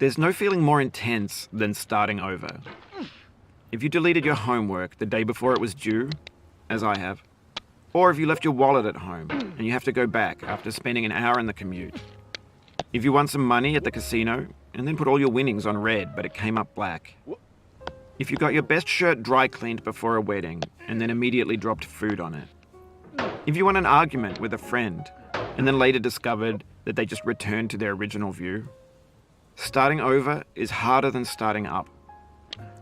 There's no feeling more intense than starting over. If you deleted your homework the day before it was due, as I have, or if you left your wallet at home and you have to go back after spending an hour in the commute. If you won some money at the casino and then put all your winnings on red but it came up black. If you got your best shirt dry cleaned before a wedding and then immediately dropped food on it. If you won an argument with a friend and then later discovered that they just returned to their original view. Starting over is harder than starting up.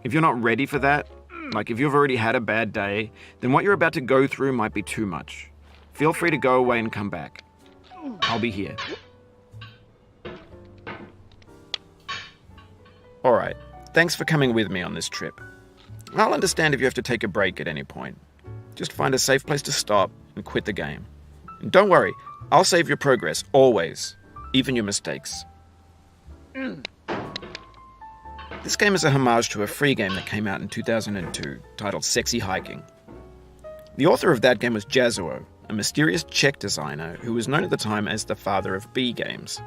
If you're not ready for that, like if you've already had a bad day, then what you're about to go through might be too much. Feel free to go away and come back. I'll be here. Alright, thanks for coming with me on this trip. I'll understand if you have to take a break at any point. Just find a safe place to stop and quit the game. And don't worry, I'll save your progress, always. Even your mistakes. This game is a homage to a free game that came out in 2002, titled Sexy Hiking. The author of that game was Jazuo, a mysterious Czech designer who was known at the time as the father of B games.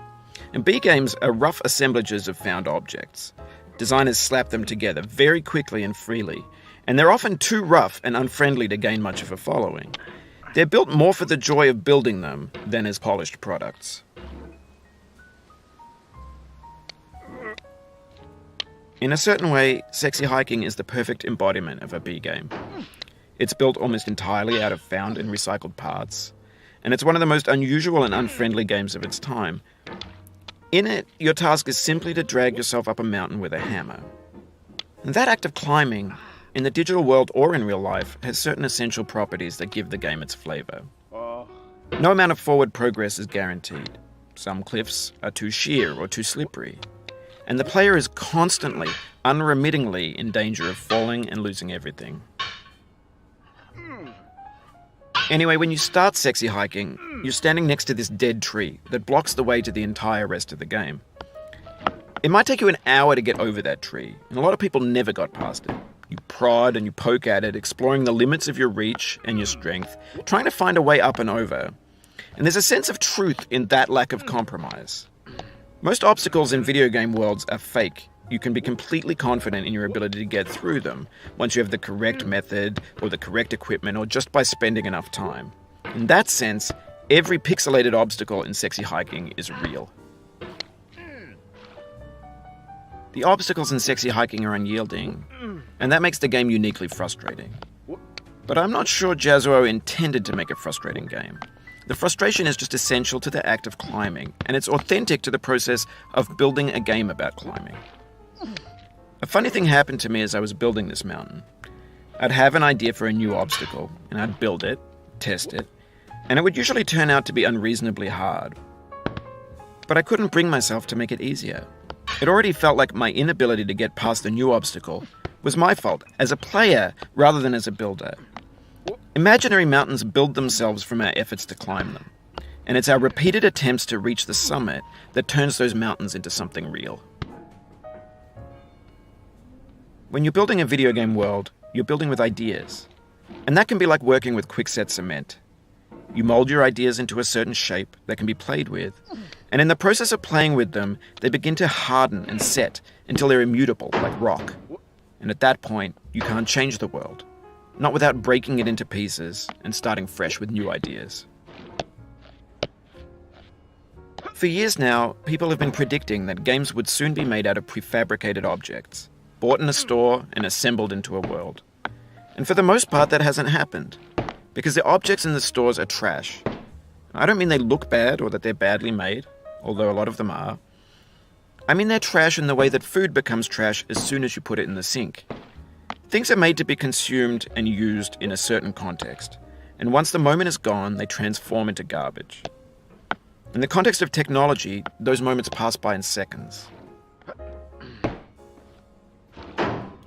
And B games are rough assemblages of found objects. Designers slap them together very quickly and freely, and they're often too rough and unfriendly to gain much of a following. They're built more for the joy of building them than as polished products. In a certain way, Sexy Hiking is the perfect embodiment of a B game. It's built almost entirely out of found and recycled parts, and it's one of the most unusual and unfriendly games of its time. In it, your task is simply to drag yourself up a mountain with a hammer. And that act of climbing, in the digital world or in real life, has certain essential properties that give the game its flavor. No amount of forward progress is guaranteed. Some cliffs are too sheer or too slippery. And the player is constantly, unremittingly in danger of falling and losing everything. Anyway, when you start Sexy Hiking, you're standing next to this dead tree that blocks the way to the entire rest of the game. It might take you an hour to get over that tree, and a lot of people never got past it. You prod and you poke at it, exploring the limits of your reach and your strength, trying to find a way up and over. And there's a sense of truth in that lack of compromise. Most obstacles in video game worlds are fake. You can be completely confident in your ability to get through them once you have the correct method or the correct equipment or just by spending enough time. In that sense, every pixelated obstacle in Sexy Hiking is real. The obstacles in Sexy Hiking are unyielding, and that makes the game uniquely frustrating. But I'm not sure Jazuo intended to make a frustrating game. The frustration is just essential to the act of climbing, and it's authentic to the process of building a game about climbing. A funny thing happened to me as I was building this mountain. I'd have an idea for a new obstacle, and I'd build it, test it, and it would usually turn out to be unreasonably hard. But I couldn't bring myself to make it easier. It already felt like my inability to get past the new obstacle was my fault, as a player rather than as a builder. Imaginary mountains build themselves from our efforts to climb them, and it's our repeated attempts to reach the summit that turns those mountains into something real. When you're building a video game world, you're building with ideas, and that can be like working with quickset cement. You mold your ideas into a certain shape that can be played with, and in the process of playing with them, they begin to harden and set until they're immutable, like rock. And at that point, you can't change the world. Not without breaking it into pieces and starting fresh with new ideas. For years now, people have been predicting that games would soon be made out of prefabricated objects, bought in a store and assembled into a world. And for the most part, that hasn't happened, because the objects in the stores are trash. I don't mean they look bad or that they're badly made, although a lot of them are. I mean they're trash in the way that food becomes trash as soon as you put it in the sink. Things are made to be consumed and used in a certain context, and once the moment is gone, they transform into garbage. In the context of technology, those moments pass by in seconds.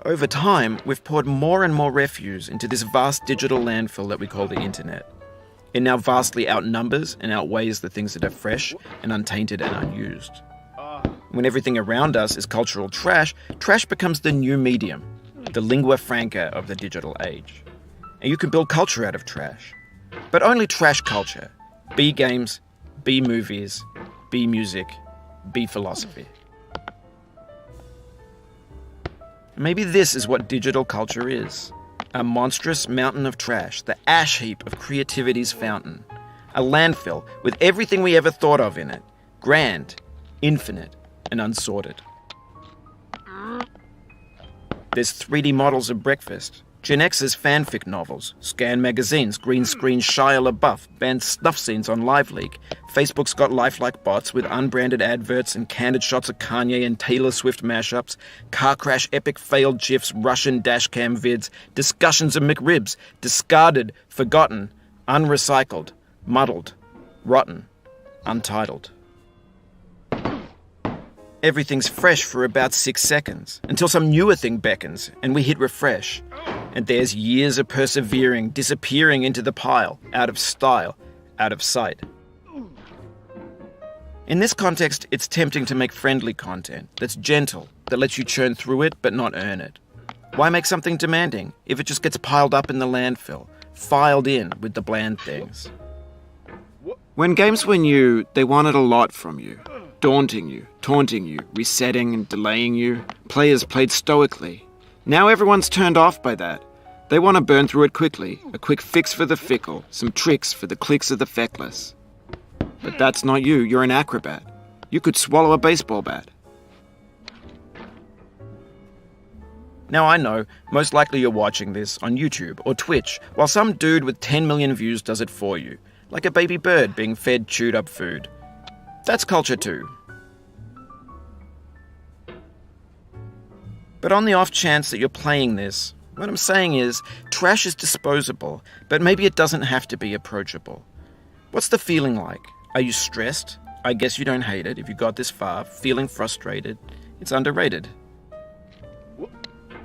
Over time, we've poured more and more refuse into this vast digital landfill that we call the internet. It now vastly outnumbers and outweighs the things that are fresh and untainted and unused. When everything around us is cultural trash, trash becomes the new medium, the lingua franca of the digital age. And you can build culture out of trash. But only trash culture. B games, B movies, B music, B philosophy. Maybe this is what digital culture is. A monstrous mountain of trash, the ash heap of creativity's fountain. A landfill with everything we ever thought of in it. Grand, infinite, and unsorted. There's 3D models of breakfast, Gen X's fanfic novels, scan magazines, green screen Shia LaBeouf, banned snuff scenes on LiveLeak. Facebook's got lifelike bots with unbranded adverts and candid shots of Kanye and Taylor Swift mashups, car crash epic failed GIFs, Russian dashcam vids, discussions of McRibs, discarded, forgotten, unrecycled, muddled, rotten, untitled. Everything's fresh for about 6 seconds, until some newer thing beckons, and we hit refresh. And there's years of persevering, disappearing into the pile, out of style, out of sight. In this context, it's tempting to make friendly content that's gentle, that lets you churn through it but not earn it. Why make something demanding if it just gets piled up in the landfill, filed in with the bland things? When games were new, they wanted a lot from you. Daunting you, taunting you, resetting and delaying you. Players played stoically. Now everyone's turned off by that. They want to burn through it quickly, a quick fix for the fickle, some tricks for the clicks of the feckless. But that's not you, you're an acrobat. You could swallow a baseball bat. Now I know, most likely you're watching this on YouTube or Twitch, while some dude with 10 million views does it for you, like a baby bird being fed chewed up food. That's culture too. But on the off chance that you're playing this, what I'm saying is, trash is disposable, but maybe it doesn't have to be approachable. What's the feeling like? Are you stressed? I guess you don't hate it if you got this far. Feeling frustrated? It's underrated.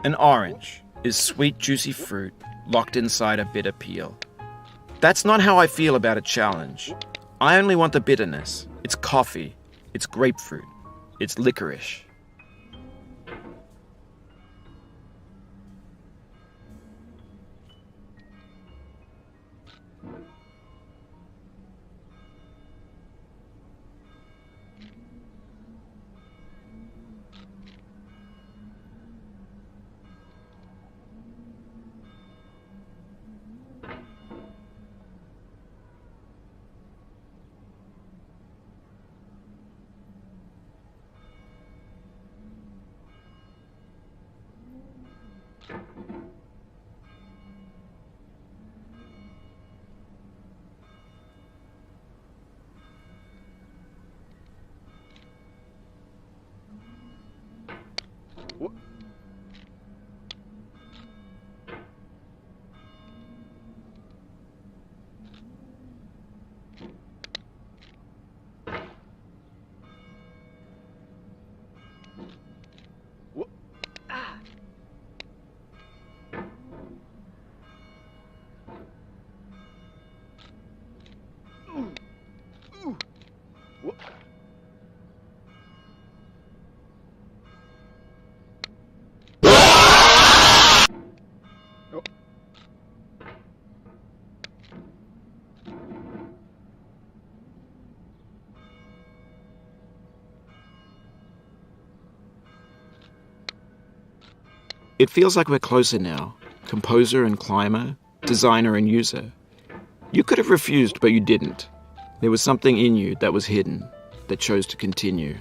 An orange is sweet, juicy fruit locked inside a bitter peel. That's not how I feel about a challenge. I only want the bitterness. It's coffee. It's grapefruit. It's licorice. It feels like we're closer now, composer and climber, designer and user. You could have refused, but you didn't. There was something in you that was hidden, that chose to continue.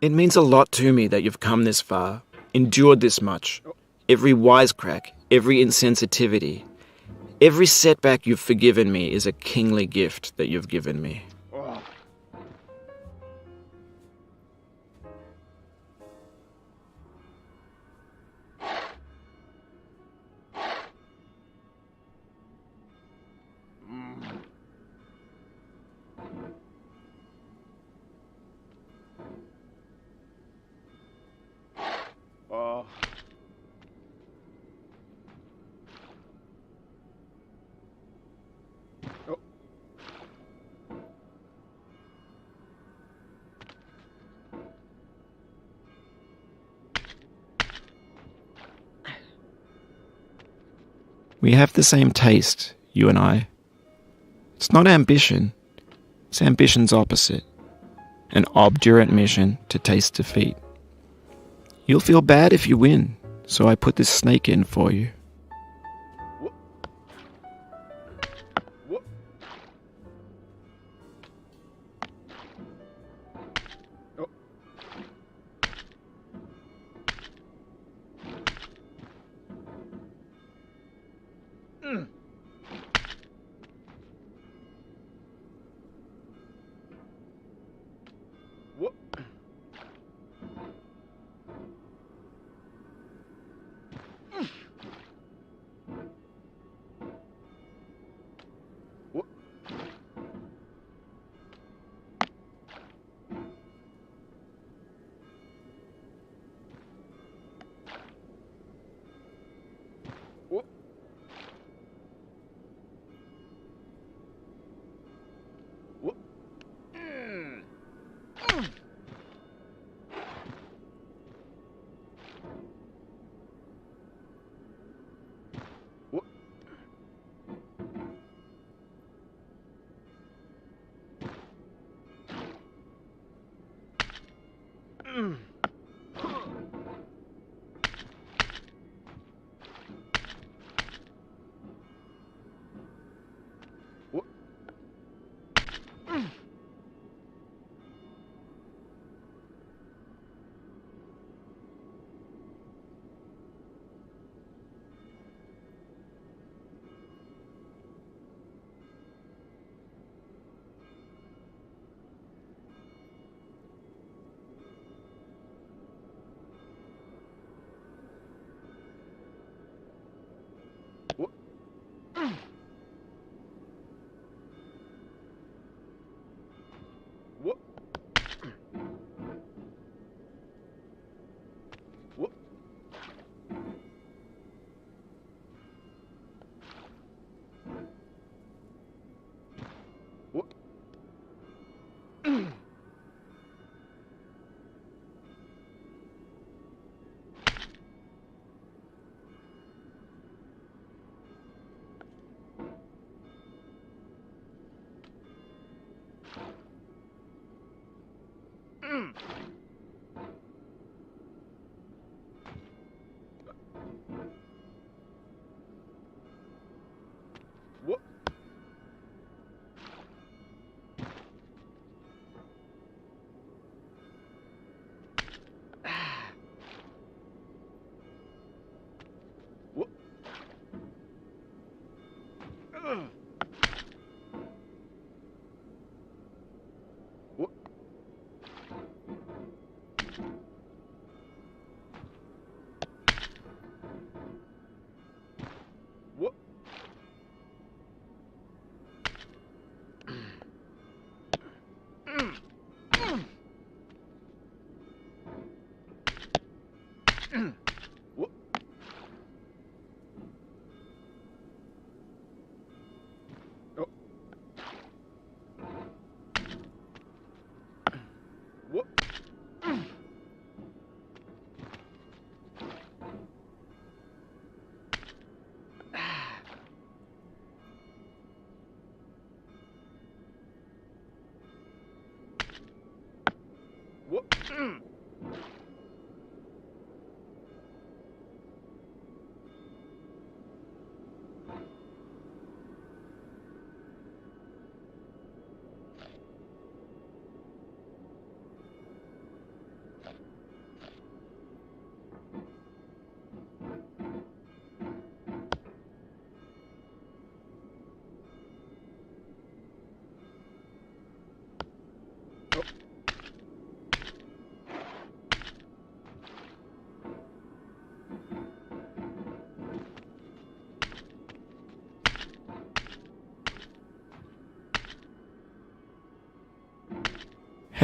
It means a lot to me that you've come this far, endured this much. Every wisecrack, every insensitivity, every setback you've forgiven me is a kingly gift that you've given me. We have the same taste, you and I. It's not ambition. It's ambition's opposite. An obdurate mission to taste defeat. You'll feel bad if you win, so I put this snake in for you.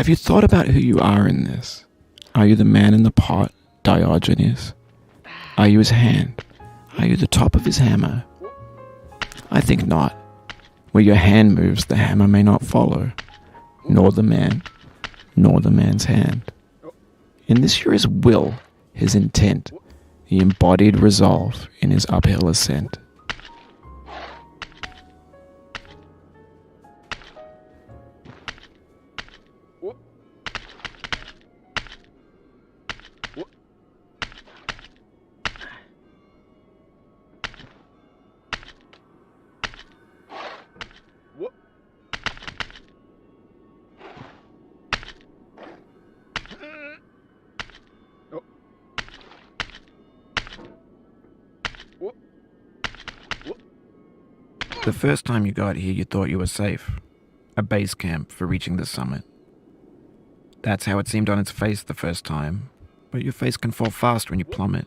Have you thought about who you are in this? Are you the man in the pot, Diogenes? Are you his hand? Are you the top of his hammer? I think not. Where your hand moves, the hammer may not follow, nor the man, nor the man's hand. In this you're his will, his intent, the embodied resolve in his uphill ascent. The first time you got here, you thought you were safe. A base camp for reaching the summit. That's how it seemed on its face the first time, but your face can fall fast when you plummet.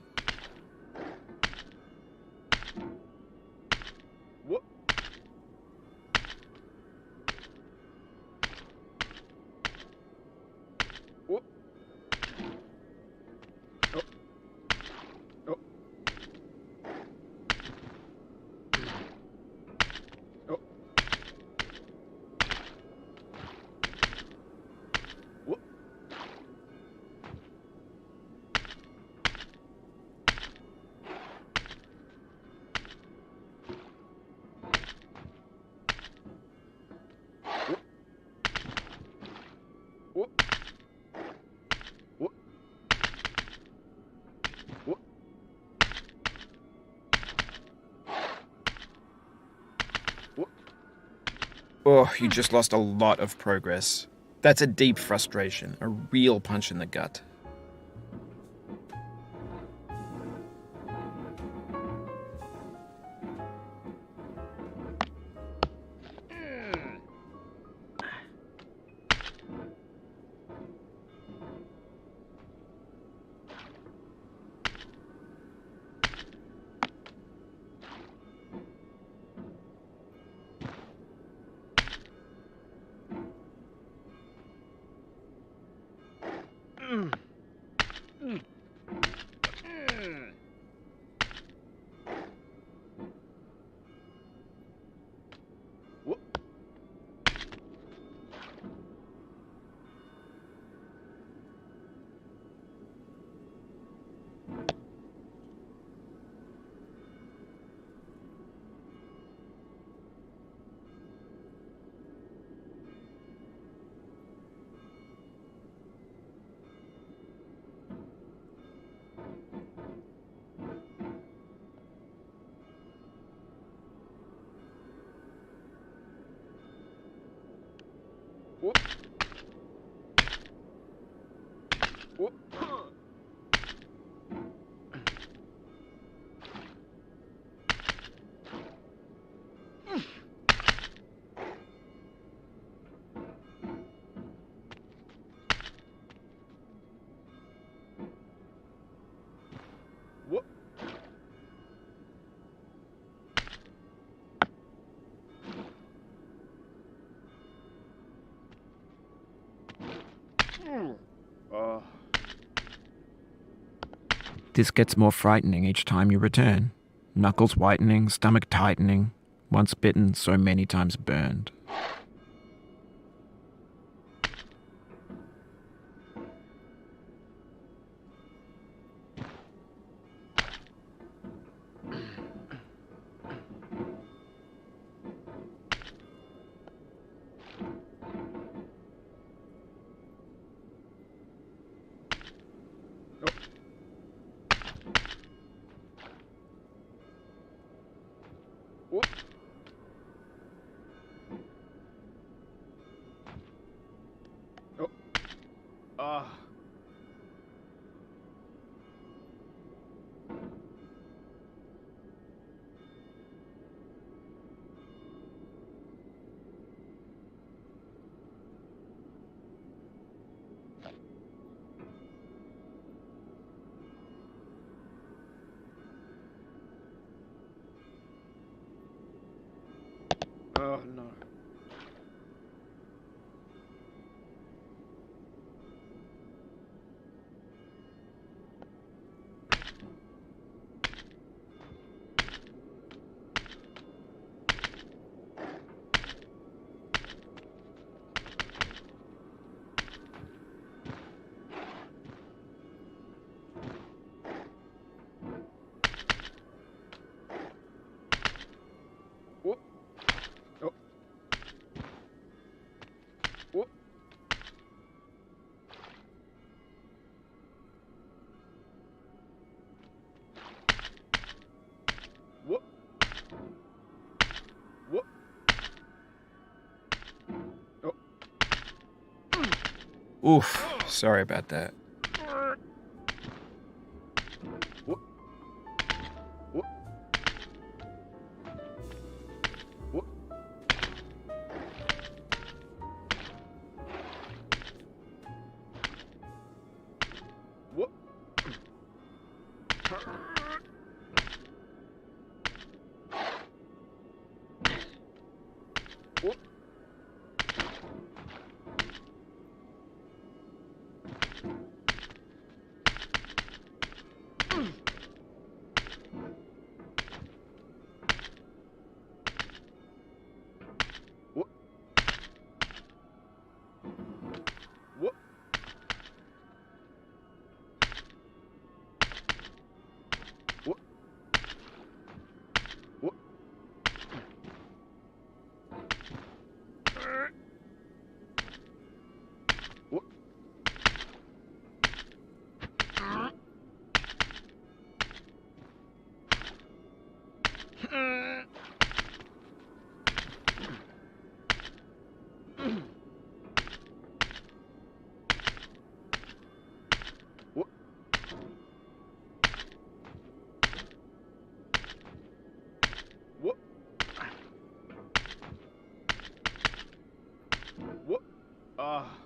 Oh, you just lost a lot of progress. That's a deep frustration, a real punch in the gut. This gets more frightening each time you return. Knuckles whitening, stomach tightening. Once bitten, so many times burned. Oh no. Oof, sorry about that. Ah.